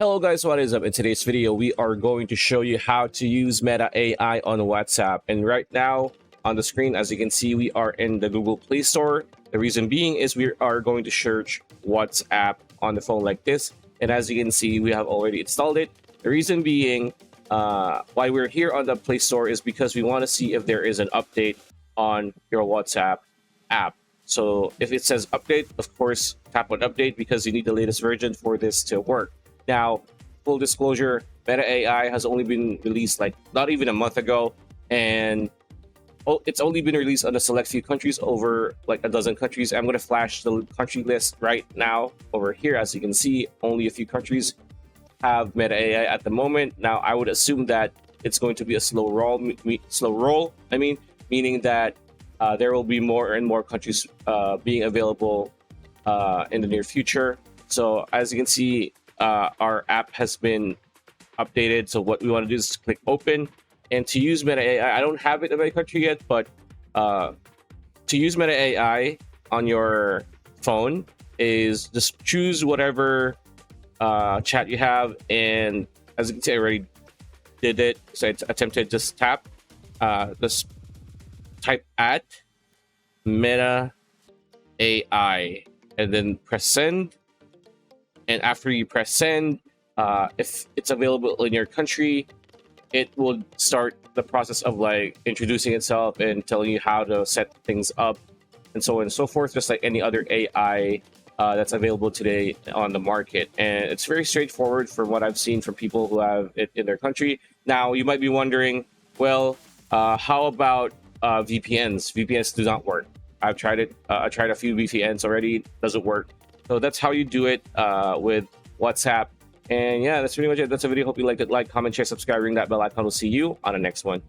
Hello guys, what is up? In today's video, we are going to show you how to use Meta AI on WhatsApp. And right now on the screen, as you can see, we are in the Google Play Store. The reason being is we are going to search WhatsApp on the phone like this. And as you can see, we have already installed it. The reason being why we're here on the Play Store is because we want to see if there is an update on your WhatsApp app. So if it says update, of course, tap on update because you need the latest version for this to work. Now, full disclosure, Meta AI has only been released like not even a month ago, and it's only been released on a select few countries, over like a dozen countries. I'm going to flash the country list right now over here. As you can see, only a few countries have Meta AI at the moment. Now, I would assume that it's going to be a slow roll. Meaning that there will be more and more countries being available in the near future. So as you can see, our app has been updated. So what we want to do is click open, and to use Meta AI, I don't have it in my country yet, but to use Meta AI on your phone is just choose whatever chat you have. And as you can see, I already did it. So I attempted to just tap, just type at Meta AI and then press send. And after you press send, if it's available in your country, it will start the process of like introducing itself and telling you how to set things up and so on and so forth, just like any other AI that's available today on the market. And it's very straightforward from what I've seen from people who have it in their country. Now, you might be wondering, well, how about VPNs? VPNs do not work. I've tried it. I tried a few VPNs already. Doesn't work. So that's how you do it with WhatsApp. And yeah, that's pretty much it. That's a video. Hope you liked it. Like, comment, share, subscribe, ring that bell icon. We'll see you on the next one.